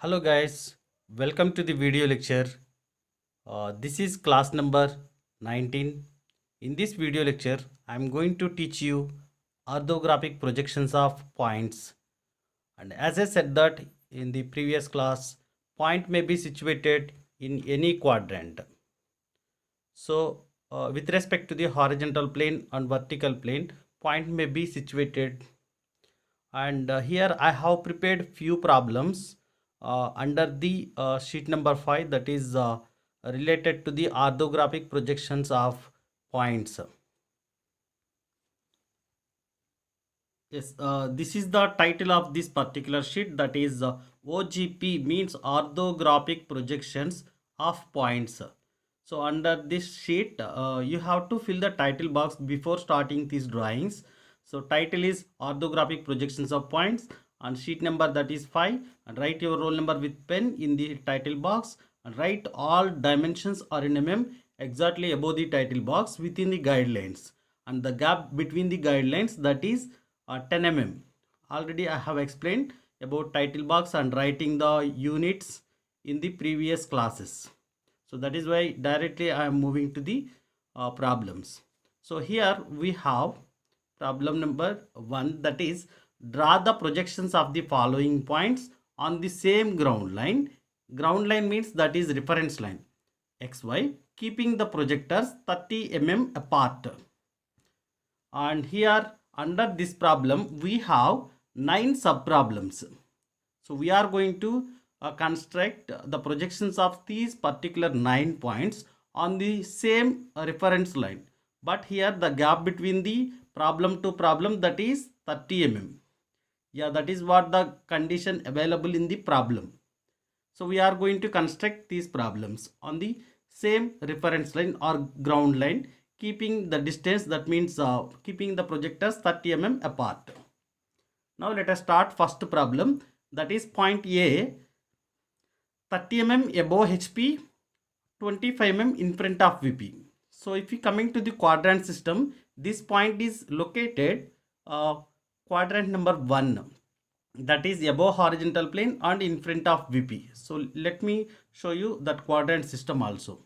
Hello guys, welcome to the video lecture. This is class number 19. In this video lecture, I am going to teach you orthographic projections of points. And as I said that in the previous class, point may be situated in any quadrant. So with respect to the horizontal plane and vertical plane, point may be situated, and here I have prepared few problems under the sheet number 5, that is related to the orthographic projections of points. Yes, this is the title of this particular sheet, that is OGP means orthographic projections of points. So under this sheet, you have to fill the title box before starting these drawings. So title is orthographic projections of points, and sheet number that is 5, and write your roll number with pen in the title box, and write all dimensions are in exactly above the title box within the guidelines, and the gap between the guidelines, that is 10 Already I have explained about title box and writing the units in the previous classes. So that is why directly I am moving to the problems. So here we have problem number 1, that is draw the projections of the following points on the same ground line. Ground line means that is reference line XY, keeping the projectors 30 apart. And here under this problem we have 9 sub problems. So we are going to construct the projections of these particular 9 points on the same reference line, but here the gap between the problem to problem, that is 30 Yeah, that is what the condition available in the problem. So we are going to construct these problems on the same reference line or ground line, keeping the distance, that means keeping the projectors 30 apart. Now let us start first problem, that is point A, 30 above HP, 25 in front of VP. So if you coming to the quadrant system, this point is located quadrant number 1, that is above horizontal plane and in front of VP. So let me show you that quadrant system also.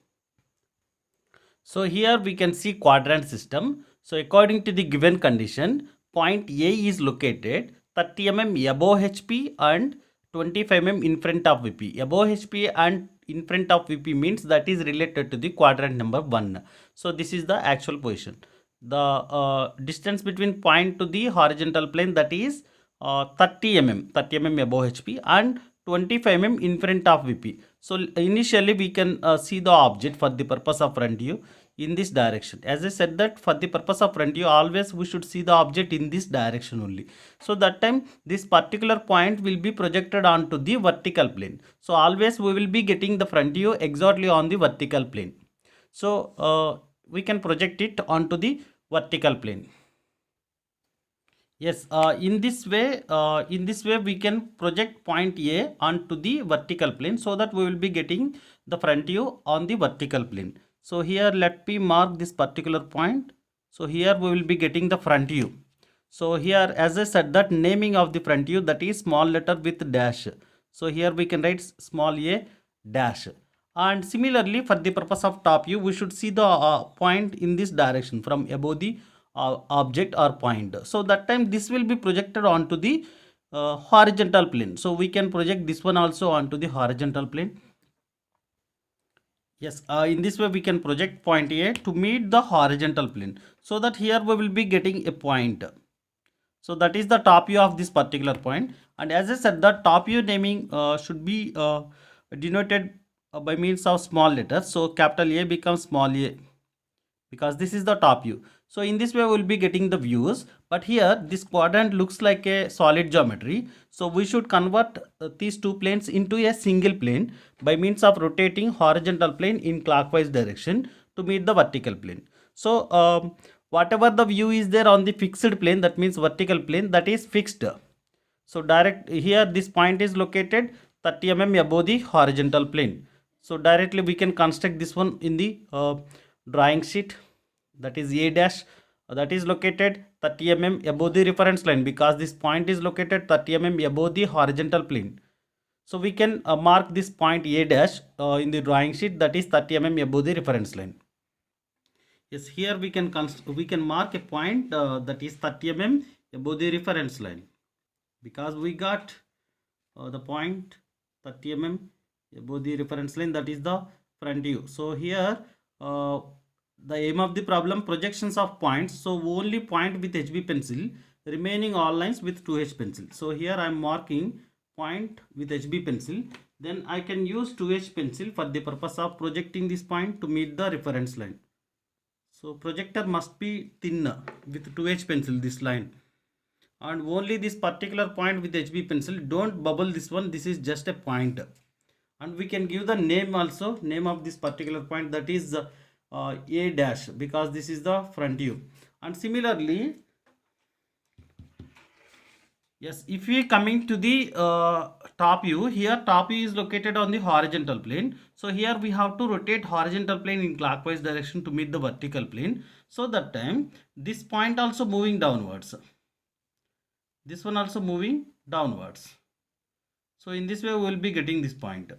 So here we can see quadrant system. So according to the given condition, point A is located 30 above HP and 25 in front of VP. Above HP and in front of VP means that is related to the quadrant number 1. So this is the actual position. The distance between point to the horizontal plane, that is 30 above HP and 25 in front of VP. So initially we can see the object for the purpose of front view in this direction. As I said that for the purpose of front view, always we should see the object in this direction only. So that time this particular point will be projected onto the vertical plane. So always we will be getting the front view exactly on the vertical plane. So we can project it onto the vertical plane. Yes, in this way we can project point A onto the vertical plane, so that we will be getting the front view on the vertical plane. So here let me mark this particular point. So here we will be getting the front view. So here, as I said, that naming of the front view, that is small letter with dash. So here we can write small a dash. And similarly for the purpose of top view, we should see the point in this direction from above the object or point. So that time this will be projected onto the horizontal plane. So we can project this one also onto the horizontal plane. Yes, in this way we can project point A to meet the horizontal plane, so that here we will be getting a point. So that is the top view of this particular point. And as I said, the top view naming should be denoted by means of small letters. So capital A becomes small a, because this is the top view. So in this way we will be getting the views, but here this quadrant looks like a solid geometry. So we should convert these two planes into a single plane by means of rotating horizontal plane in clockwise direction to meet the vertical plane. So whatever the view is there on the fixed plane, that means vertical plane, that is fixed. So direct here this point is located 30 above the horizontal plane. So directly we can construct this one in the drawing sheet, that is A dash, that is located 30 above the reference line, because this point is located 30 above the horizontal plane. So we can mark this point A dash in the drawing sheet, that is 30 mm above the reference line. Yes, here we can mark a point that is 30 mm above the reference line, because we got the point 30 mm above the reference line, that is the front view. So here the aim of the problem, projections of points. So only point with HB pencil, remaining all lines with 2H pencil. So here I am marking point with HB pencil. Then I can use 2H pencil for the purpose of projecting this point to meet the reference line. So projector must be thin with 2H pencil, this line. And only this particular point with HB pencil, don't bubble this one, this is just a point. And we can give the name also, name of this particular point, that is A dash, because this is the front view. And similarly, yes, if we coming to the top view, here top view is located on the horizontal plane. So here we have to rotate horizontal plane in clockwise direction to meet the vertical plane. So that time this point also moving downwards, this one also moving downwards. So in this way we will be getting this point.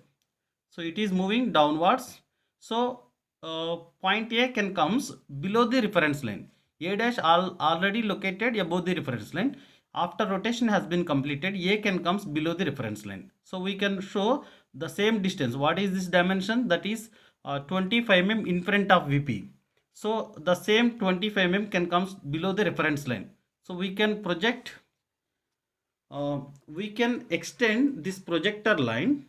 So it is moving downwards. So point A can comes below the reference line. A dash already located above the reference line. After rotation has been completed, A can comes below the reference line. So we can show the same distance. What is this dimension? That is 25 mm in front of VP. So the same 25 mm can comes below the reference line. So we can project, we can extend this projector line.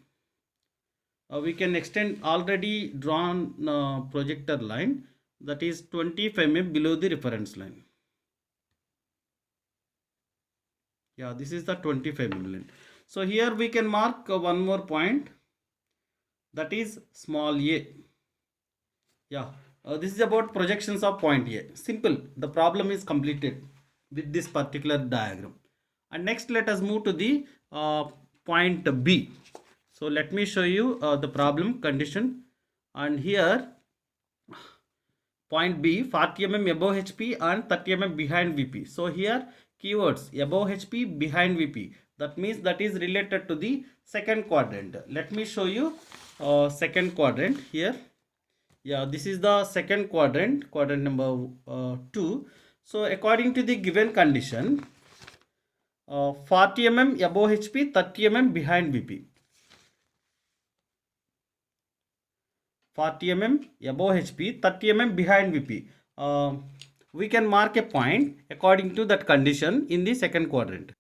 We can extend already drawn projector line, that is 25 mm below the reference line. Yeah, this is the 25 mm line. So here we can mark one more point, that is small a. Yeah, this is about projections of point A. Simple, the problem is completed with this particular diagram. And next let us move to the point B. So let me show you the problem condition. And here point B, 40 mm above HP and 30 mm behind VP. So here keywords above HP, behind VP. That means that is related to the second quadrant. Let me show you second quadrant here. Yeah, this is the second quadrant, quadrant number 2. So according to the given condition, 40 mm above HP, 30 mm behind VP. 40 mm above HP, 30 mm behind VP. We can mark a point according to that condition in the second quadrant.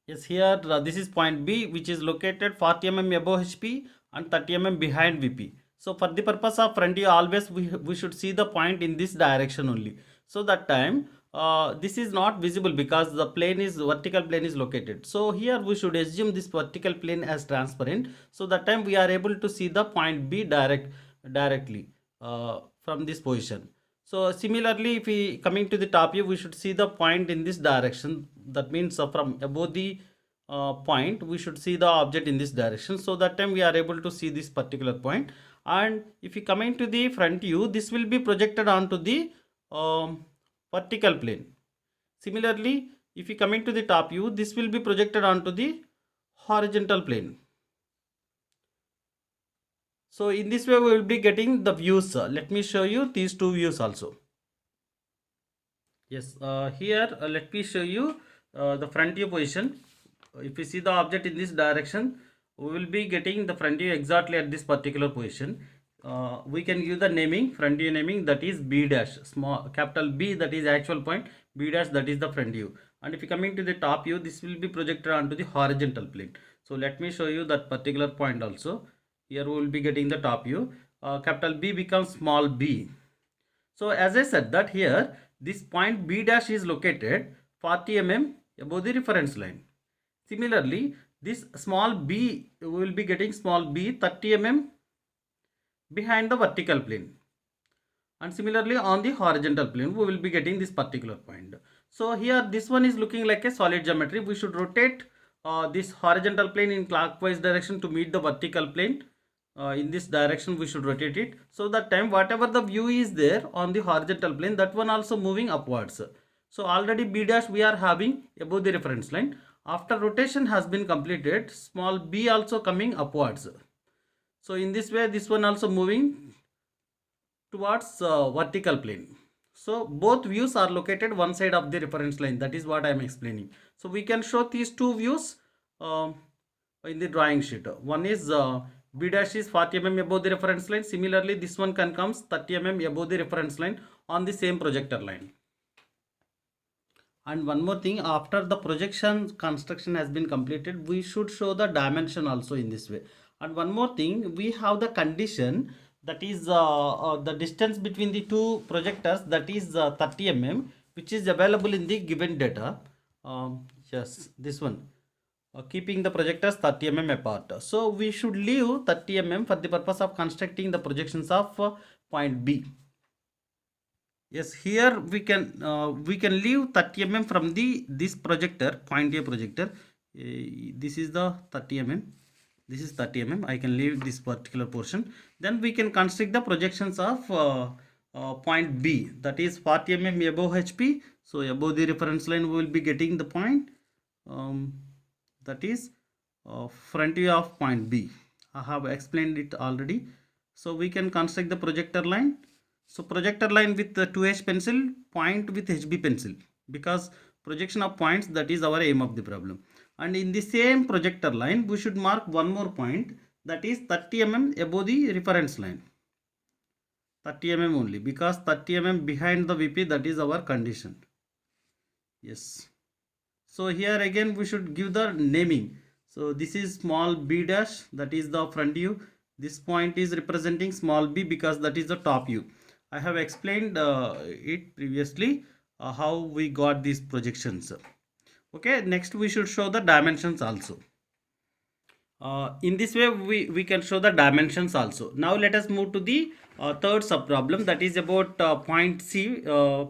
Yes, here this is point B, which is located 40 mm above HP and 30 mm behind VP. So for the purpose of front view, always we should see the point in this direction only. So that time this is not visible because the plane is, vertical plane is located. So here we should assume this vertical plane as transparent. So that time we are able to see the point B directly from this position. So similarly, if we coming to the top view, we should see the point in this direction. That means from above the point, we should see the object in this direction. So that time we are able to see this particular point. And if you coming to the front view, this will be projected onto the vertical plane. Similarly, if you coming to the top view, this will be projected onto the horizontal plane. So in this way we will be getting the views. Let me show you these two views also. Yes, here let me show you the front view position. If you see the object in this direction, we will be getting the front view exactly at this particular position. We can give the naming, front view naming, that is B dash, small capital B, that is actual point, B dash, that is the front view. And if you coming to the top view, this will be projected onto the horizontal plane. So let me show you that particular point also. Here we will be getting the top view. Capital B becomes small b. So as I said that here, this point B dash is located 40 mm above the reference line. Similarly, this small b, we will be getting small b 30 mm behind the vertical plane. And similarly on the horizontal plane, we will be getting this particular point. So here this one is looking like a solid geometry. We should rotate this horizontal plane in clockwise direction to meet the vertical plane. In this direction we should rotate it. So that time whatever the view is there on the horizontal plane, that one also moving upwards. So already B dash we are having above the reference line. After rotation has been completed, small b also coming upwards. So in this way, this one also moving towards vertical plane. So both views are located one side of the reference line. That is what I am explaining. So we can show these two views in the drawing sheet. One is b dash is 40 mm above the reference line. Similarly, this one can comes 30 mm above the reference line on the same projector line. And one more thing, after the projection construction has been completed, we should show the dimension also in this way. And one more thing, we have the condition, that is the distance between the two projectors, that is 30 mm, which is available in the given data. Yes, this one. Keeping the projectors 30 mm apart. So we should leave 30 mm for the purpose of constructing the projections of point B. Yes, here we can leave 30 mm from this projector, point A projector. This is the 30 mm. This is 30 mm. I can leave this particular portion. Then we can construct the projections of point B, that is 40 mm above HP. So above the reference line we will be getting the point, that is front view of point B. I have explained it already. So we can construct the projector line. So projector line with the 2H pencil, point with HB pencil, because projection of points, that is our aim of the problem. And in the same projector line we should mark one more point, that is 30 mm above the reference line. 30 mm only, because 30 mm behind the VP, that is our condition. Yes. So here again we should give the naming. So this is small b dash, that is the front view. This point is representing small b because that is the top view. I have explained it previously, how we got these projections. Okay, next we should show the dimensions also. In this way we can show the dimensions also. Now let us move to the third sub problem, that is about point C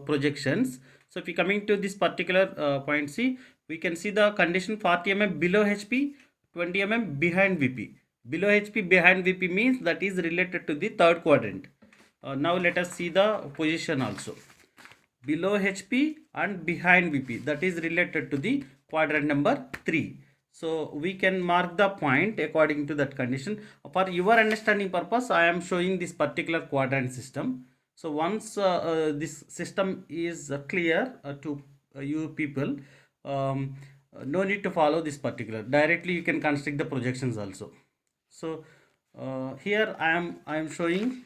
projections. So if we coming to this particular point C, we can see the condition 40 mm below HP, 20 mm behind VP. Below HP behind VP means that is related to the third quadrant. Now let us see the position also. Below HP and behind VP, that is related to the quadrant number 3. So we can mark the point according to that condition. For your understanding purpose, I am showing this particular quadrant system. So once this system is clear to you people, no need to follow this particular. Directly you can construct the projections also. So here I am showing,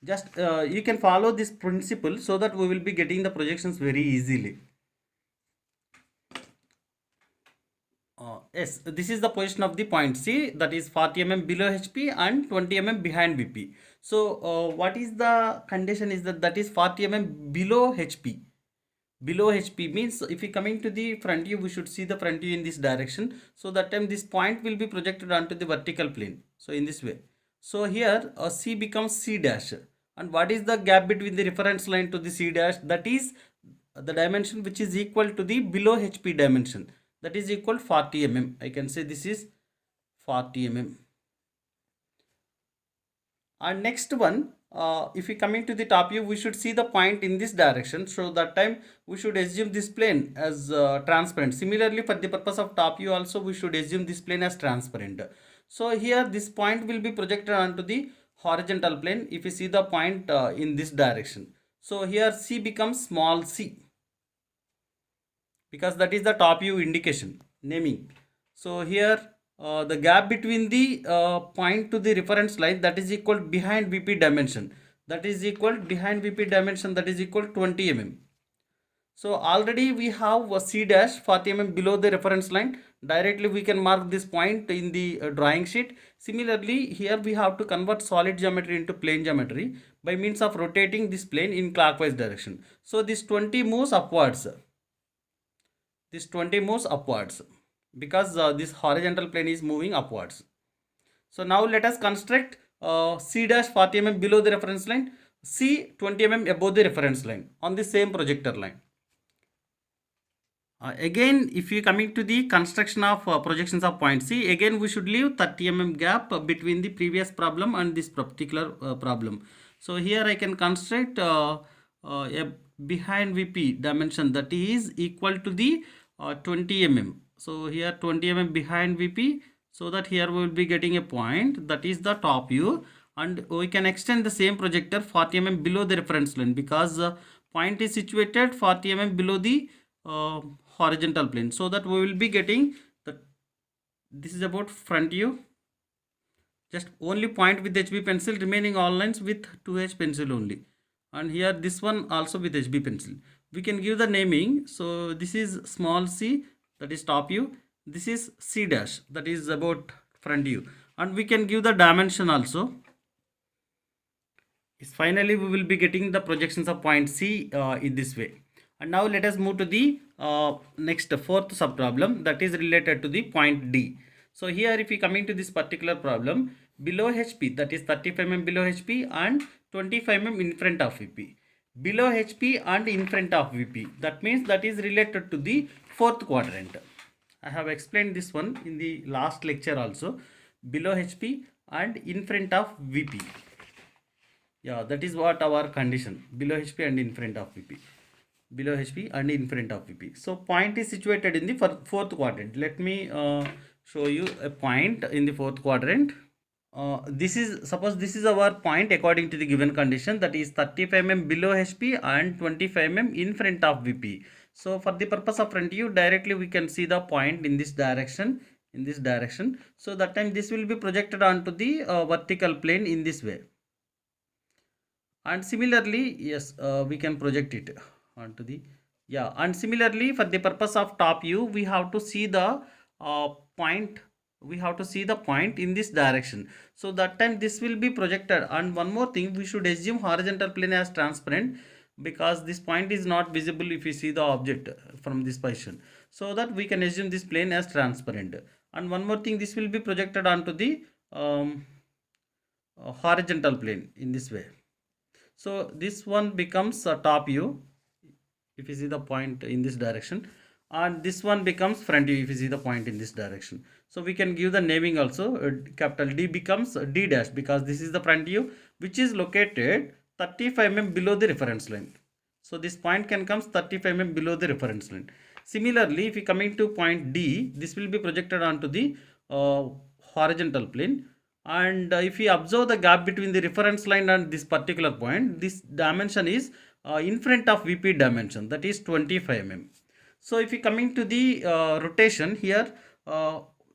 just you can follow this principle so that we will be getting the projections very easily. Yes, this is the position of the point C, that is 40 mm below HP and 20 mm behind VP. So what is the condition is that is 40 mm below HP. Below HP means if we coming to the front view, we should see the front view in this direction. So that time this point will be projected onto the vertical plane. So in this way. So here C becomes C dash. And what is the gap between the reference line to the C dash? That is the dimension which is equal to the below HP dimension. That is equal 40 mm. I can say this is 40 mm. And next one, if we coming to the top view, we should see the point in this direction. So that time we should assume this plane as transparent. Similarly, for the purpose of top view also, we should assume this plane as transparent. So here this point will be projected onto the horizontal plane if you see the point in this direction. So here C becomes small c, because that is the top view indication naming. So here the gap between the point to the reference line, that is equal behind VP dimension, that is equal behind VP dimension, that is equal 20 mm. So already we have a C dash 40 mm below the reference line. Directly we can mark this point in the drawing sheet. Similarly, here we have to convert solid geometry into plane geometry by means of rotating this plane in clockwise direction. So this 20 moves upwards. This 20 moves upwards because this horizontal plane is moving upwards. So now let us construct C dash 40 mm below the reference line, C 20 mm above the reference line on the same projector line. Again, if you coming to the construction of projections of point C, again we should leave 30 mm gap between the previous problem and this particular problem. So here I can construct a behind VP dimension that is equal to the 20 mm. So here 20 mm behind VP, so that here we will be getting a point, that is the top view, and we can extend the same projector 40 mm below the reference line, because point is situated 40 mm below the horizontal plane, so that we will be getting the, this is about front view, just only point with HB pencil, remaining all lines with 2H pencil only, and here this one also with HB pencil. We can give the naming, so this is small c, that is top view, this is c dash, that is about front view, and we can give the dimension also. Finally we will be getting the projections of point C in this way. And now let us move to the next fourth sub problem, that is related to the point D. So here if we coming to this particular problem, below HP, that is 35 mm below HP and 25 mm in front of VP. Below HP and in front of VP, that means that is related to the fourth quadrant. I have explained this one in the last lecture also. Below HP and in front of VP. Yeah, that is what our condition, below HP and in front of VP. Below HP and in front of VP. So point is situated in the fourth quadrant. Let me show you a point in the fourth quadrant. This is, suppose this is our point according to the given condition, that is 35 mm below HP and 25 mm in front of VP. So for the purpose of front view, directly we can see the point in this direction, so that time this will be projected onto the vertical plane in this way. And similarly, yes, we can project it onto the, yeah, and similarly for the purpose of top view, we have to see the point, we have to see the point in this direction, so that time this will be projected. And one more thing, we should assume horizontal plane as transparent, because this point is not visible if we see the object from this position, so that we can assume this plane as transparent. And one more thing, this will be projected onto the horizontal plane in this way. So this one becomes a top view if you see the point in this direction, and this one becomes front view if you see the point in this direction. So we can give the naming also. Capital D becomes D dash, because this is the front view which is located 35 mm below the reference line. So this point can come 35 mm below the reference line. Similarly, if we coming to point D, this will be projected onto the horizontal plane. And if we observe the gap between the reference line and this particular point, this dimension is in front of VP dimension, that is 25 mm. So if we coming to the rotation here,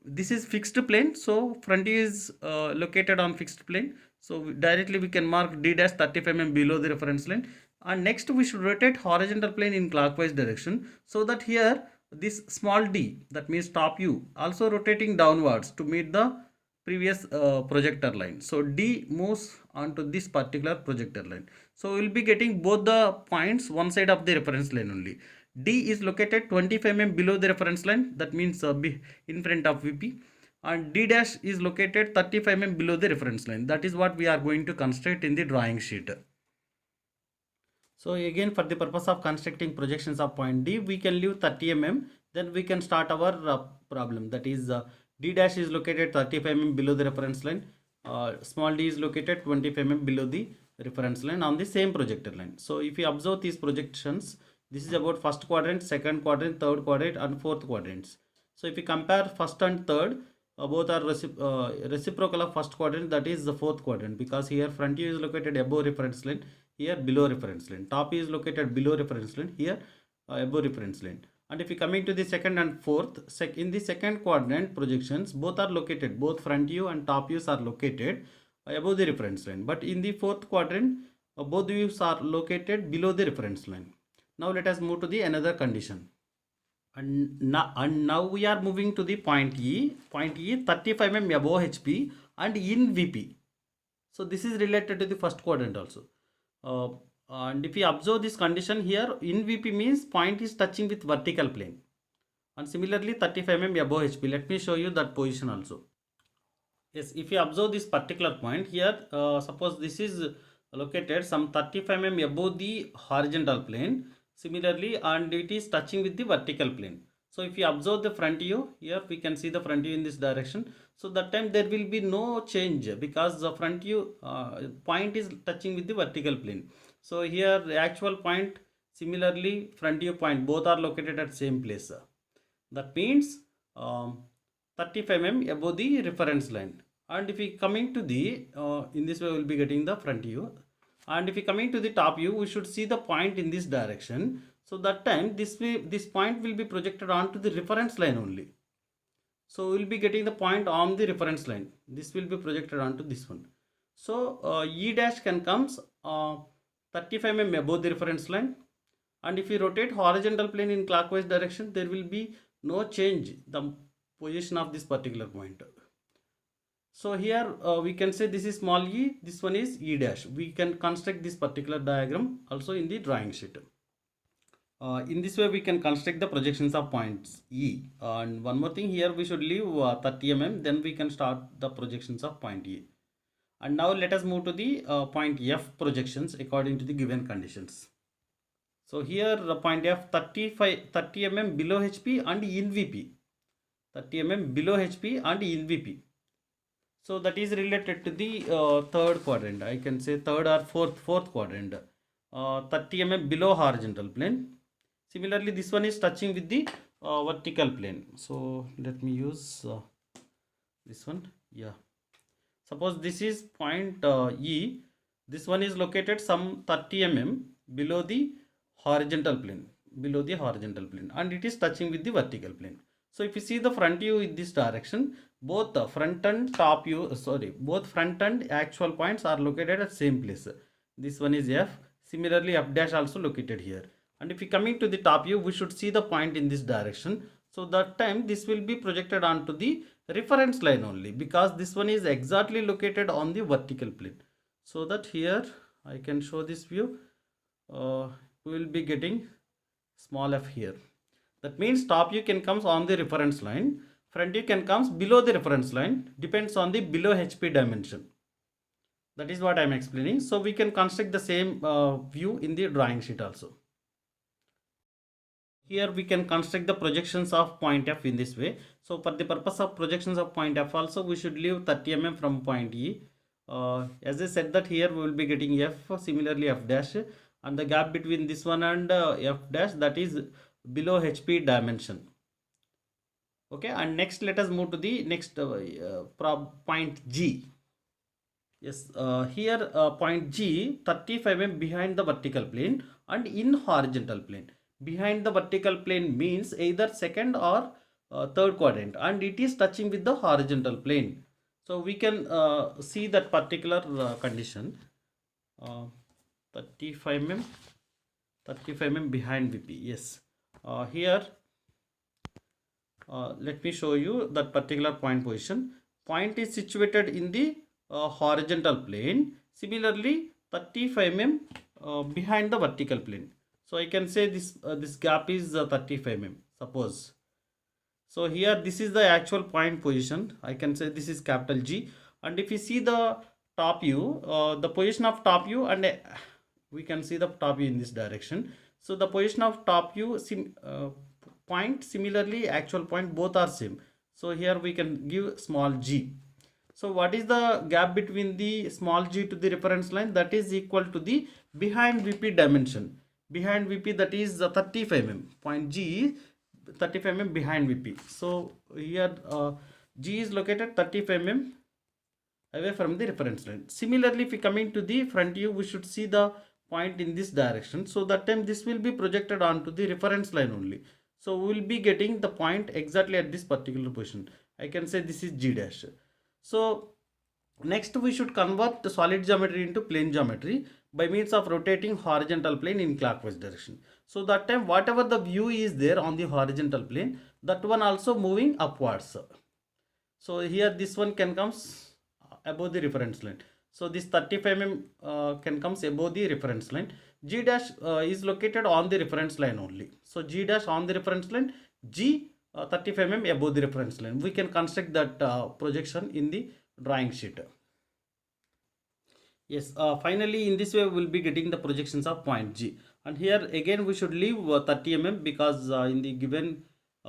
this is fixed plane, so front is located on fixed plane, so directly we can mark D dash 35 mm below the reference line. And next we should rotate horizontal plane in clockwise direction, so that here this small d, that means top view, also rotating downwards to meet the previous projector line. So D moves onto this particular projector line. So we will be getting both the points one side of the reference line only. D is located 25 mm below the reference line, that means in front of VP, and D dash is located 35 mm below the reference line. That is what we are going to construct in the drawing sheet. So again, for the purpose of constructing projections of point D, we can leave 30 mm. Then we can start our problem. That is, D dash is located 35 mm below the reference line. Small d is located 25 mm below the reference line on the same projector line. So if you observe these projections, this is about first quadrant, second quadrant, third quadrant, and fourth quadrants. So if you compare first and third, both are reciprocal of first quadrant, that is the fourth quadrant, because here front view is located above reference line, here below reference line. Top is located below reference line, here above reference line. And if we coming to the second and fourth, in the second quadrant projections, both are located, both front view and top views are located above the reference line. But in the fourth quadrant, both views are located below the reference line. Now let us move to the another condition. And now we are moving to the point E. Point E 35 mm above HP and in VP. So this is related to the first quadrant also. And if you observe this condition here, in VP means point is touching with vertical plane. And similarly 35 mm above HP. Let me show you that position also. Yes, if you observe this particular point here, suppose this is located some 35 mm above the horizontal plane. Similarly, and it is touching with the vertical plane. So if you observe the front view, here we can see the front view in this direction. So that time there will be no change, because the front view point is touching with the vertical plane. So here the actual point, similarly front view point, both are located at same place. That means 35 mm above the reference line. And if we coming to the in this way we will be getting the front view, and if we coming to the top view we should see the point in this direction. So that time this point will be projected onto the reference line only. So we will be getting the point on the reference line. This will be projected onto this one. So E dash can comes 35 mm above the reference line, and if we rotate horizontal plane in clockwise direction, there will be no change the position of this particular point. So here we can say this is small e, this one is E dash. We can construct this particular diagram also in the drawing sheet. In this way we can construct the projections of points E. And one more thing, here we should leave 30 mm, then we can start the projections of point E. And now let us move to the point F projections according to the given conditions. So here point F 30 mm below HP and in VP. 30 mm below HP and in VP. So that is related to the third quadrant. I can say third or fourth quadrant. 30 mm below horizontal plane. Similarly, this one is touching with the vertical plane. So let me use this one. Yeah. Suppose this is point E. This one is located some 30 mm below the horizontal plane. And it is touching with the vertical plane. So if you see the front view in this direction, both the front and top view, both front and actual points are located at same place. This one is F. Similarly, F dash also located here. And if we coming to the top view, we should see the point in this direction. So that time this will be projected onto the reference line only, because this one is exactly located on the vertical plane. So that here I can show this view. We will be getting small f here. That means top view can comes on the reference line, front view can comes below the reference line, depends on the below HP dimension. That is what I am explaining. So we can construct the same view in the drawing sheet also. Here we can construct the projections of point F in this way. So for the purpose of projections of point F also, we should leave 30 mm from point E. As I said that here we will be getting F, similarly F dash, and the gap between this one and F dash, that is below HP dimension. Okay, and next let us move to the next point G. Yes, here point G, 35 mm behind the vertical plane and in horizontal plane. Behind the vertical plane means either second or third quadrant, and it is touching with the horizontal plane. So we can see that particular condition. 35 mm behind VP. Yes, here let me show you that particular point position. Point is situated in the horizontal plane. Similarly, 35 mm behind the vertical plane. So I can say this gap is 35 mm. Suppose. So here this is the actual point position. I can say this is capital G. And if you see the top view, the position of top view, and we can see the top view in this direction. So the position of top view point, similarly actual point, both are same. So here we can give small g. So what is the gap between the small g to the reference line? That is equal to the behind VP dimension. Behind VP, that is 35 mm. Point G is 35 mm behind VP. So here G is located 35 mm away from the reference line. Similarly, if we come into the front view, we should see the point in this direction. So that time this will be projected onto the reference line only. So we will be getting the point exactly at this particular position. I can say this is G dash. So next we should convert the solid geometry into plane geometry by means of rotating horizontal plane in clockwise direction. So that time whatever the view is there on the horizontal plane, that one also moving upwards. So here this one can comes above the reference line. So this 35 mm can comes above the reference line. G dash is located on the reference line only. So G dash on the reference line, G 35 mm above the reference line. We can construct that projection in the drawing sheet. Yes, finally in this way we will be getting the projections of point G. And here again we should leave 30 mm, because in the given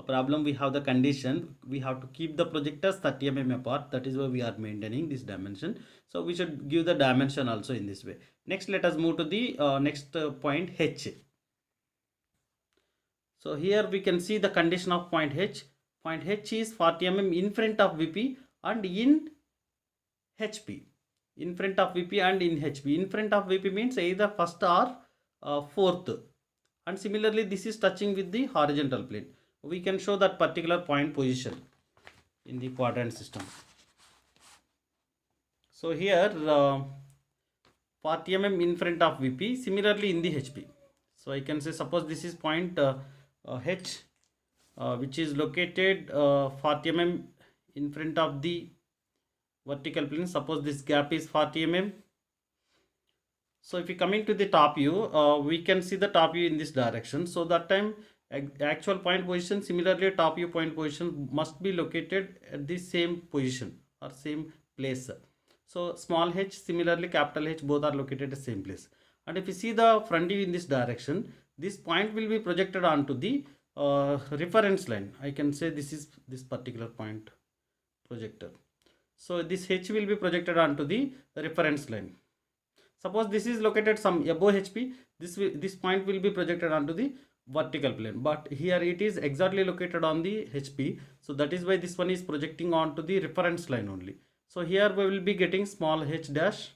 problem we have the condition we have to keep the projectors 30 mm apart. That is why we are maintaining this dimension. So we should give the dimension also in this way. Next let us move to the next point H. So here we can see the condition of point H. Point H is 40 mm in front of VP and in HP. In front of VP and in HP. In front of VP means either first or fourth. And similarly, this is touching with the horizontal plane. We can show that particular point position in the quadrant system. So here 40 mm in front of VP, similarly in the HP. So I can say, suppose this is point H, which is located 40 mm in front of the vertical plane. Suppose this gap is 40 mm. So if we coming to the top view, we can see the top view in this direction. So that time actual point position, similarly top view point position must be located at the same position or same place. So small h, similarly capital H, both are located at the same place. And if you see the front view in this direction, this point will be projected onto the reference line. I can say this is this particular point projector. So this H will be projected onto the reference line. Suppose this is located some above HP, this point will be projected onto the vertical plane, but here it is exactly located on the HP. So that is why this one is projecting onto the reference line only. So here we will be getting small h dash.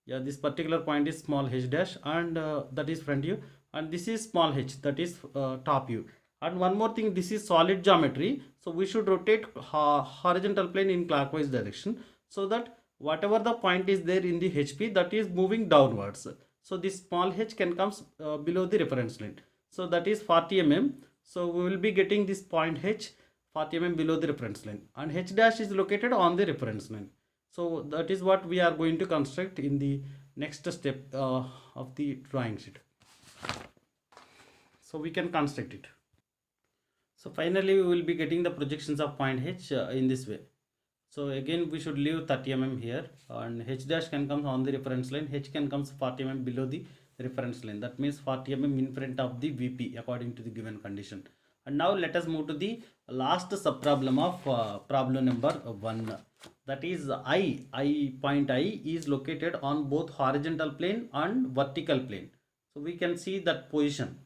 Yeah, this particular point is small h dash, and that is front view, and this is small h, that is top view. And one more thing, this is solid geometry, so we should rotate horizontal plane in clockwise direction, so that whatever the point is there in the HP, that is moving downwards. So this small h can come below the reference line. So that is 40 mm. So we will be getting this point H 40 mm below the reference line, and H dash is located on the reference line. So that is what we are going to construct in the next step of the drawing sheet. So we can construct it. So finally we will be getting the projections of point H in this way. So again we should leave 30 mm here, and H dash can come on the reference line, H can come 40 mm below the reference line. That means 40 mm in front of the VP according to the given condition. And now let us move to the last sub problem of problem number 1. That is point I is located on both horizontal plane and vertical plane. So we can see that position.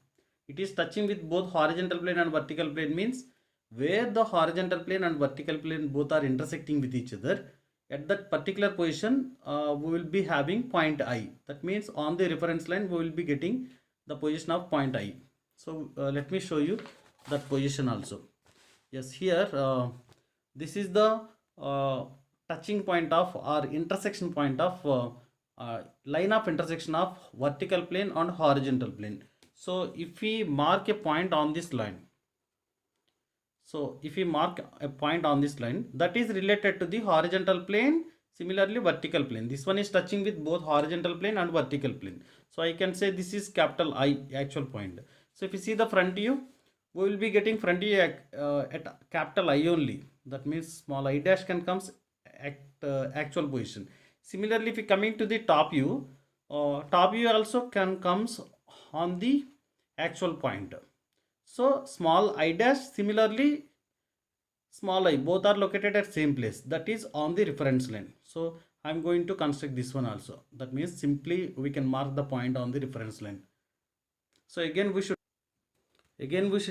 It is touching with both horizontal plane and vertical plane, means where the horizontal plane and vertical plane both are intersecting with each other. At that particular position, we will be having point I. That means on the reference line, we will be getting the position of point I. So let me show you that position also. Yes, here this is the touching point of or intersection point of line of intersection of vertical plane and horizontal plane. So if we mark a point on this line, so if we mark a point on this line that is related to the horizontal plane, similarly vertical plane, this one is touching with both horizontal plane and vertical plane. So I can say this is capital I, actual point. So if you see the front view, we will be getting front view at capital I only. That means small I dash can comes at actual position. Similarly, if we coming to the top view also can comes on the actual point. So small I dash, similarly small I, both are located at same place, that is on the reference line. So I'm going to construct this one also. That means simply we can mark the point on the reference line. So again we should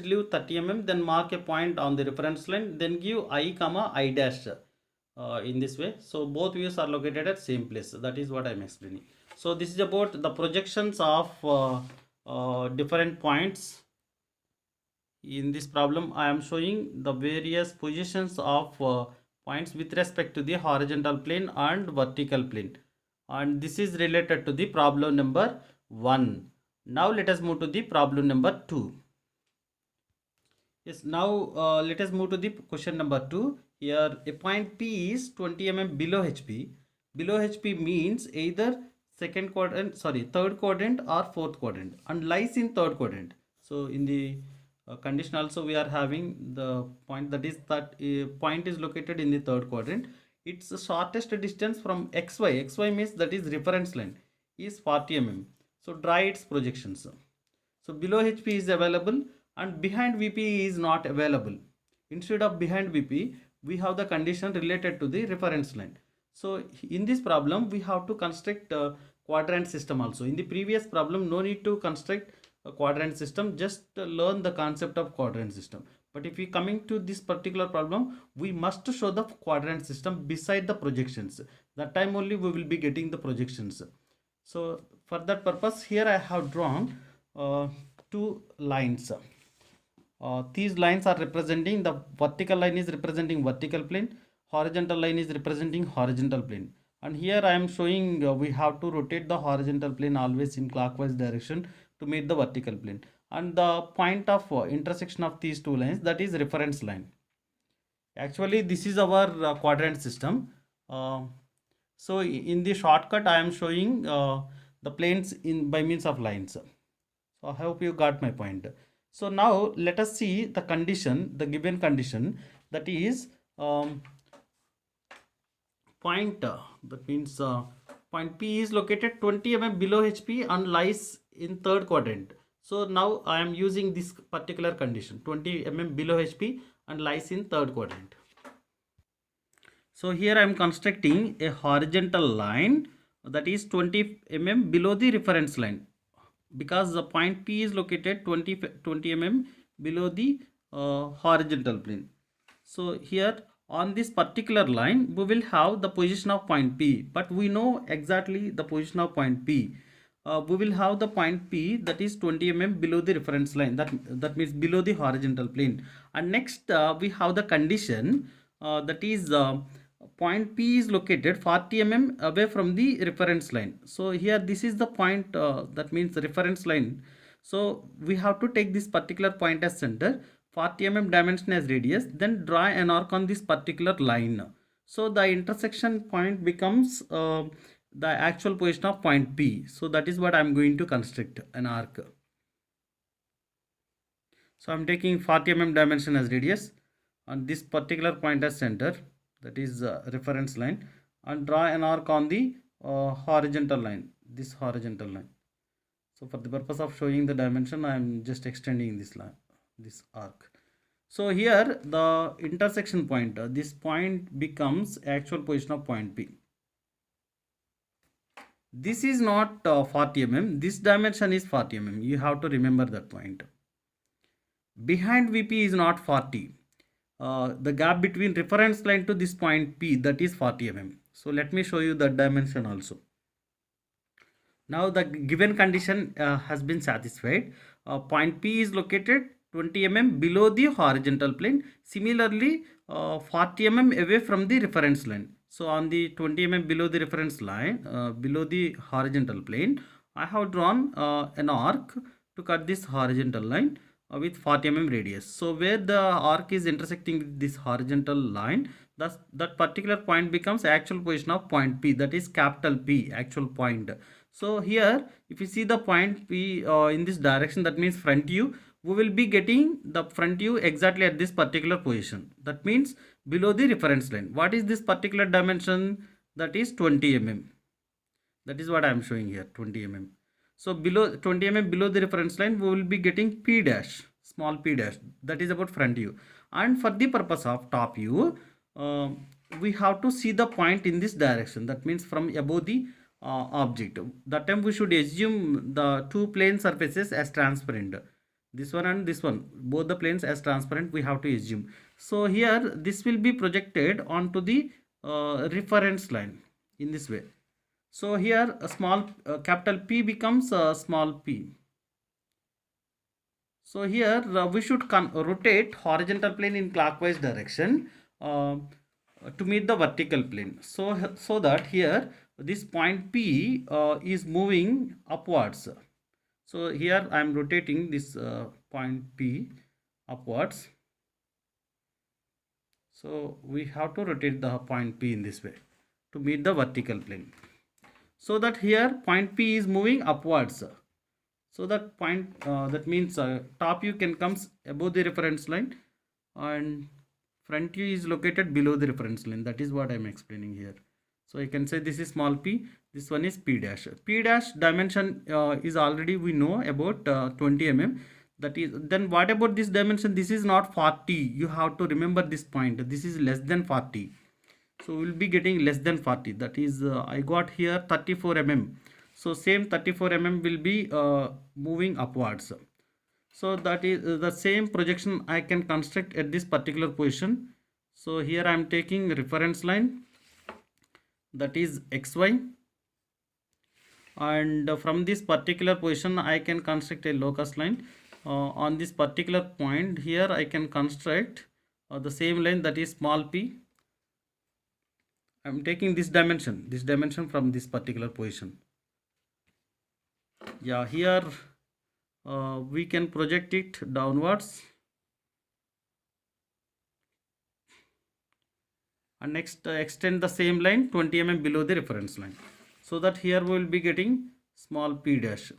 leave 30 mm, then mark a point on the reference line, then give I comma I dash in this way. So both views are located at same place. That is what I'm explaining. So this is about the projections of different points. In this problem, I am showing the various positions of points with respect to the horizontal plane and vertical plane. And this is related to the problem number 1. Now let us move to the problem number 2. Yes, now let us move to the question number 2. Here a point P is 20 mm below HP. Below HP means either third quadrant or fourth quadrant, and lies in third quadrant. So in the condition also we are having the point, that is that point is located in the third quadrant. Its shortest distance from xy means that is reference line, is 40 mm. So draw its projections. So below HP is available and behind VP is not available. Instead of behind VP, we have the condition related to the reference line. So in this problem we have to construct a quadrant system also. In the previous problem, no need to construct a quadrant system, just learn the concept of quadrant system. But if we coming to this particular problem, we must show the quadrant system beside the projections. That time only we will be getting the projections. So for that purpose, here I have drawn two lines. These lines are representing, the vertical line is representing vertical plane, horizontal line is representing horizontal plane. And here I am showing we have to rotate the horizontal plane always in clockwise direction to meet the vertical plane. And the point of intersection of these two lines, that is reference line. Actually this is our quadrant system. So in the shortcut I am showing the planes in by means of lines. So I hope you got my point. So now let us see the condition, the given condition, that is point, that means point P is located 20 mm below HP and lies in third quadrant. So now I am using this particular condition, 20 mm below HP and lies in third quadrant. So here I am constructing a horizontal line that is 20 mm below the reference line, because the point P is located 20 mm below the horizontal plane. So here on this particular line we will have the position of point P, but we know exactly the position of point P. We will have the point P that is 20 mm below the reference line, that means below the horizontal plane. And next we have the condition that is point P is located 40 mm away from the reference line. So here this is the point, that means the reference line. So we have to take this particular point as center, 40 mm dimension as radius, then draw an arc on this particular line. So the intersection point becomes the actual position of point P. So that is what I am going to construct an arc. So I am taking 40 mm dimension as radius and this particular point as center, that is reference line, and draw an arc on the horizontal line, this horizontal line. So for the purpose of showing the dimension, I am just extending this line, this arc. So here the intersection point, this point becomes actual position of point P. This is not 40 mm, this dimension is 40 mm. You have to remember that point. Behind VP is not 40. The gap between reference line to this point P, that is 40 mm. So let me show you that dimension also. Now the given condition has been satisfied. Point P is located 20 mm below the horizontal plane. Similarly, 40 mm away from the reference line. So on the 20 mm below the reference line, below the horizontal plane, I have drawn an arc to cut this horizontal line with 40 mm radius. So where the arc is intersecting with this horizontal line, that particular point becomes actual position of point P, that is capital P, actual point. So here if you see the point P in this direction, that means front view, we will be getting the front view exactly at this particular position, that means below the reference line. What is this particular dimension? That is 20 mm. That is what I am showing here, 20 mm. So below 20 mm below the reference line, we will be getting P dash, small P dash, that is about front view. And for the purpose of top view, we have to see the point in this direction, that means from above the object. That time we should assume the two plane surfaces as transparent, this one and this one, both the planes as transparent we have to assume. So here this will be projected onto the reference line in this way. So here a small capital P becomes a small p. So here we should rotate horizontal plane in clockwise direction to meet the vertical plane. So that here this point P is moving upwards. So here I am rotating this point P upwards. So we have to rotate the point P in this way to meet the vertical plane. So that here point P is moving upwards. So that point, that means top view can comes above the reference line and front view is located below the reference line. That is what I am explaining here. So you can say this is small p, this one is p dash. P dash dimension is already we know about 20 mm. That is, then what about this dimension? This is not 40. You have to remember this point. This is less than 40. So we will be getting less than 40. That is, I got here 34 mm. So same 34 mm will be moving upwards. So that is the same projection I can construct at this particular position. So here I am taking reference line, that is xy, and from this particular position I can construct a locus line. On this particular point here I can construct the same line, that is small p. I am taking this dimension from this particular position. Yeah, here we can project it downwards, and next extend the same line 20 mm below the reference line, so that here we will be getting small p dash.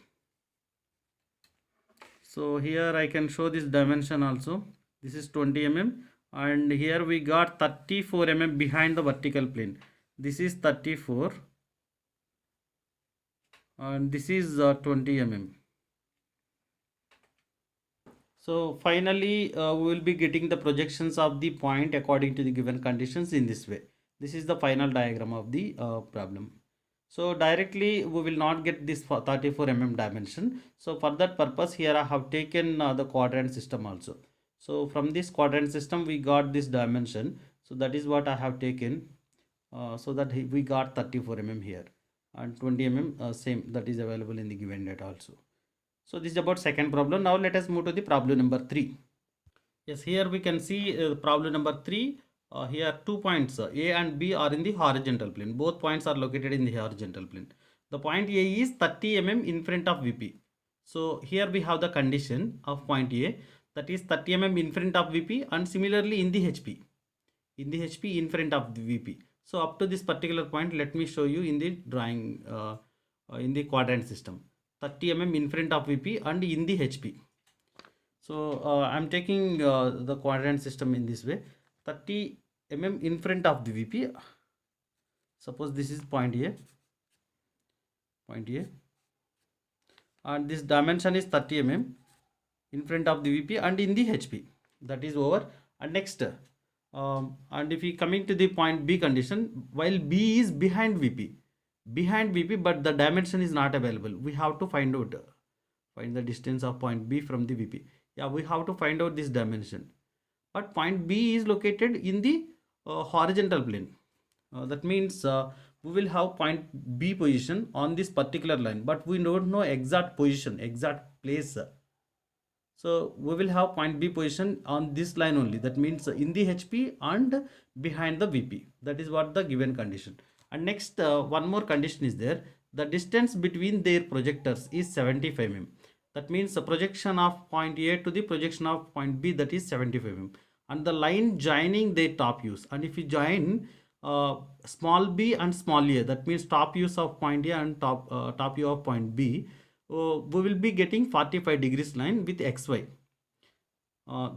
So here I can show this dimension also. This is 20 mm, and here we got 34 mm behind the vertical plane. This is 34 and this is 20 mm. So finally we will be getting the projections of the point according to the given conditions in this way. This is the final diagram of the problem. So directly we will not get this 34 mm dimension. So for that purpose here I have taken the quadrant system also. So from this quadrant system we got this dimension. So that is what I have taken. So that we got 34 mm here, and 20 mm same, that is available in the given data also. So this is about second problem. Now let us move to the problem number 3. Yes, here we can see problem number 3. Here 2 points A and B are in the horizontal plane. Both points are located in the horizontal plane. The point A is 30 mm in front of VP. So here we have the condition of point A, that is 30 mm in front of VP, and similarly in the HP. In the HP in front of the VP. So up to this particular point, let me show you in the drawing in the quadrant system. 30 mm in front of VP and in the HP. So I'm taking the quadrant system in this way. 30 mm in front of the VP. Suppose this is point A, and this dimension is 30 mm in front of the VP and in the HP. That is over. And next, and if we coming to the point B condition, while B is behind VP, but the dimension is not available, we have to find the distance of point B from the VP. Yeah, we have to find out this dimension, but point B is located in the horizontal plane. That means we will have point B position on this particular line, but we don't know exact position, exact place. So we will have point B position on this line only. That means in the HP and behind the VP. That is what the given condition. And next, one more condition is there. The distance between their projectors is 75 mm. That means the projection of point A to the projection of point B, that is 75 mm. And the line joining their top views. And if you join small b and small a, that means top views of point A and top view of point B, we will be getting 45 degrees line with xy.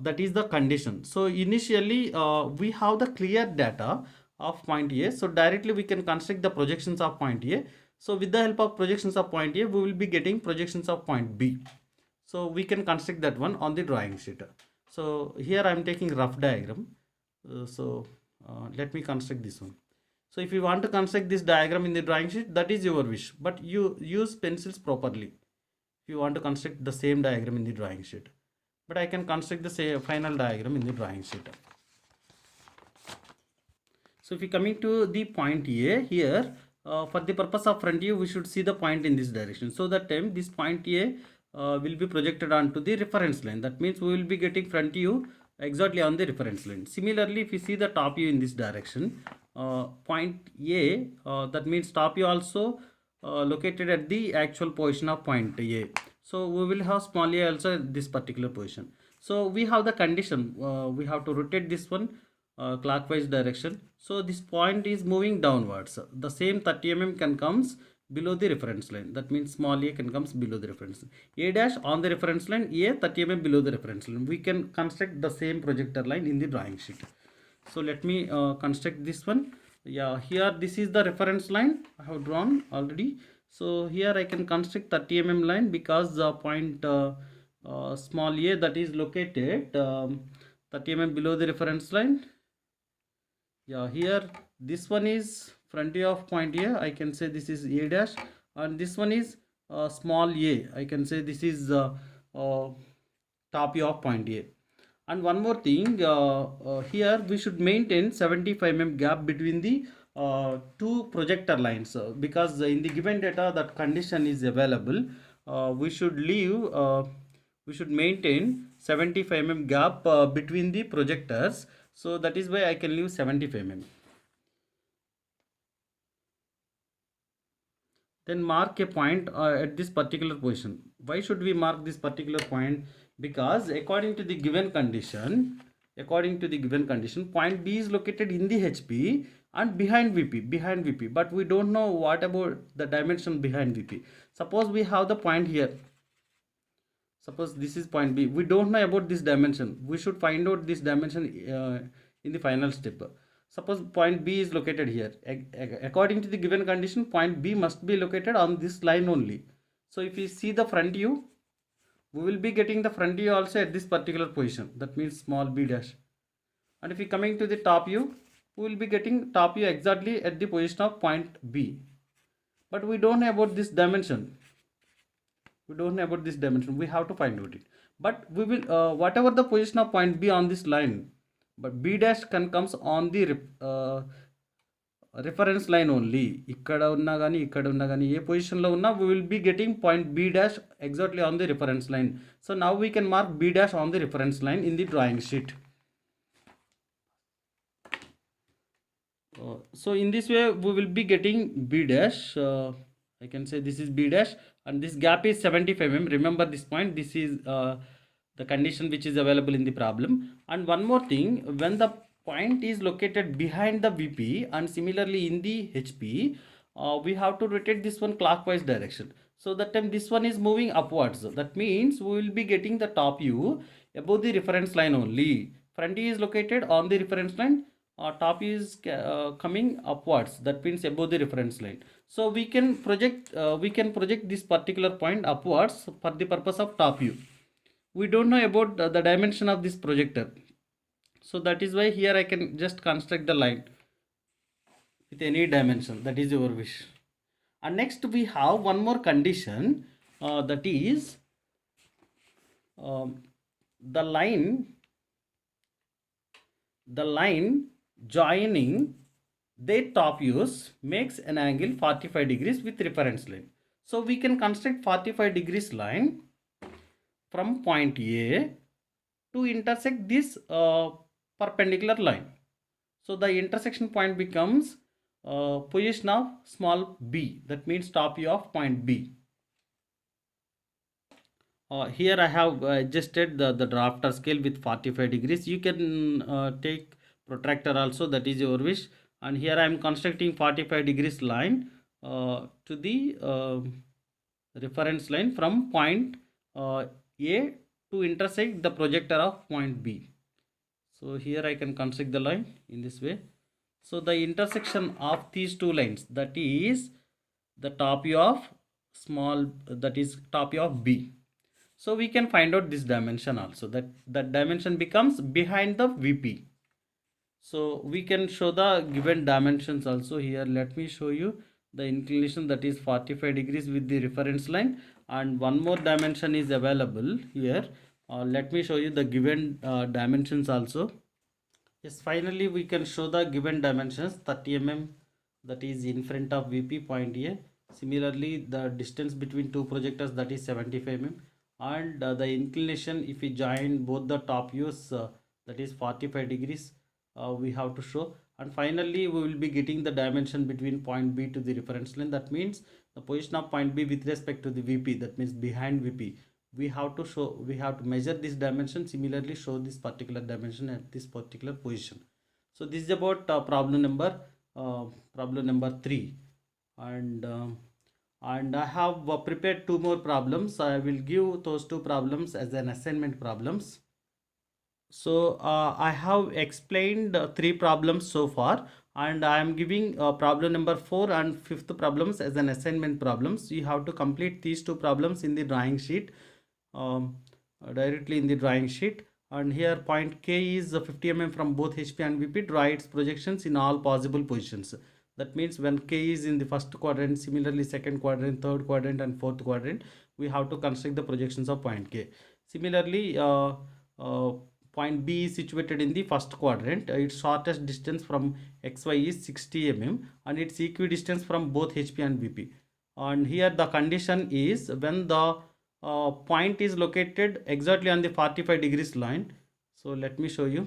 That is the condition. So initially we have the clear data of point A, so directly we can construct the projections of point A. So with the help of projections of point A, we will be getting projections of point B. So we can construct that one on the drawing sheet. So here I am taking rough diagram. Let me construct this one. So if you want to construct this diagram in the drawing sheet, that is your wish, but you use pencils properly if you want to construct the same diagram in the drawing sheet. But I can construct the same final diagram in the drawing sheet. So if you coming to the point A here, for the purpose of front view, we should see the point in this direction. So that time this point A will be projected onto the reference line. That means we will be getting front view exactly on the reference line. Similarly, if you see the top view in this direction, point A, that means top view also located at the actual position of point A. So we will have small a also at this particular position. So we have the condition, we have to rotate this one clockwise direction. So this point is moving downwards. The same 30 mm can comes below the reference line. That means small a can comes below the reference line. A dash on the reference line, A 30 mm below the reference line. We can construct the same projector line in the drawing sheet. So let me construct this one. Yeah, here this is the reference line I have drawn already. So here I can construct 30 mm line because the point small a, that is located 30 mm below the reference line. Yeah, here this one is front view of point A. I can say this is A dash, and this one is small a. I can say this is top view of point A. And one more thing, here we should maintain 75 mm gap between the two projector lines, because in the given data that condition is available. We should leave, we should maintain 75 mm gap between the projectors. So that is why I can leave 75 mm. Then mark a point at this particular position. Why should we mark this particular point? Because according to the given condition, point B is located in the HP and behind VP, but we don't know what about the dimension behind VP. Suppose we have the point here. Suppose this is point B. We don't know about this dimension. We should find out this dimension in the final step. Suppose point B is located here. According to the given condition, point B must be located on this line only. So if you see the front view, we will be getting the front view also at this particular position. That means small b dash. And if you coming to the top view, we will be getting top view exactly at the position of point B. But we don't know about this dimension. We have to find out it. But we will, whatever the position of point B on this line, but B dash can comes on the reference line only. Ikkada unna gani A position lo unna, we will be getting point B dash exactly on the reference line. So now we can mark B dash on the reference line in the drawing sheet. So in this way we will be getting B dash. I can say this is B dash, and this gap is 75 mm. Remember this point. This is the condition which is available in the problem. And one more thing, when the point is located behind the VP and similarly in the HP, we have to rotate this one clockwise direction. So that time this one is moving upwards. That means we will be getting the top view above the reference line only. Front view is located on the reference line. Top is coming upwards. That means above the reference line. So we can project this particular point upwards for the purpose of top view. We don't know about the dimension of this projector. So that is why here I can just construct the line with any dimension. That is your wish. And next we have one more condition, that is the line joining their top views makes an angle 45 degrees with reference line. So we can construct 45 degrees line from point A to intersect this perpendicular line. So the intersection point becomes position of small b. That means top view of point B. Here I have adjusted the drafter scale with 45 degrees. You can take protractor also, that is your wish. And here I am constructing 45 degrees line to the reference line from point A to intersect the projector of point B. So here I can construct the line in this way. So the intersection of these two lines, that is the top view of top view of B. So we can find out this dimension also. That dimension becomes behind the VP. So we can show the given dimensions also here. Let me show you the inclination, that is 45 degrees with the reference line, and one more dimension is available here. Let me show you the given dimensions also. Yes, finally we can show the given dimensions. 30 mm, that is in front of VP point A. Similarly, the distance between two projectors, that is 75 mm, and the inclination, if we join both the top views, that is 45 degrees. We have to show. And finally we will be getting the dimension between point B to the reference line. That means the position of point B with respect to the VP, that means behind VP. We have to measure this dimension, similarly show this particular dimension at this particular position. So this is about problem number 3. And I have prepared 2 more problems. I will give those 2 problems as an assignment problems. So I have explained 3 problems so far, and I am giving problem number 4 and 5th problems as an assignment problems. You have to complete these 2 problems in the drawing sheet, directly in the drawing sheet. And here point K is 50 mm from both HP and VP. Draw its projections in all possible positions. That means when K is in the first quadrant, similarly second quadrant, third quadrant and fourth quadrant, we have to construct the projections of point K. Similarly, uh, point B is situated in the first quadrant. Its shortest distance from XY is 60 mm and its equidistance from both HP and BP. And here the condition is when the point is located exactly on the 45 degrees line. So let me show you.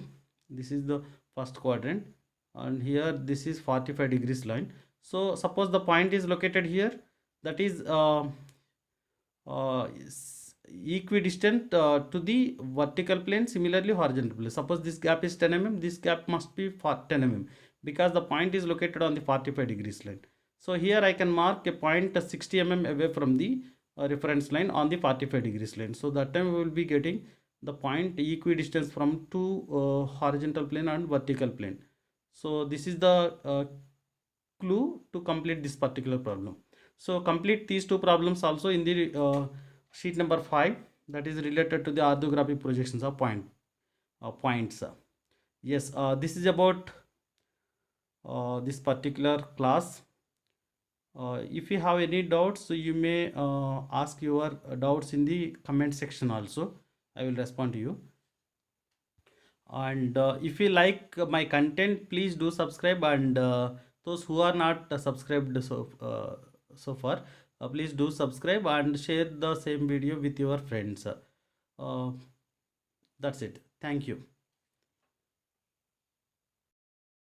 This is the first quadrant and here this is 45 degrees line. So suppose the point is located here, that is equidistant to the vertical plane, similarly horizontal plane. Suppose this gap is 10 mm, this gap must be for 10 mm because the point is located on the 45 degrees line. So here I can mark a point 60 mm away from the reference line on the 45 degrees line. So that time we will be getting the point equidistance from two horizontal plane and vertical plane. So this is the clue to complete this particular problem. So complete these two problems also in the sheet number 5, that is related to the orthographic projections of points. Yes, this is about this particular class. If you have any doubts, so you may ask your doubts in the comment section also. I will respond to you. And if you like my content, please do subscribe, and those who are not subscribed so far, please do subscribe and share the same video with your friends. That's it. Thank you.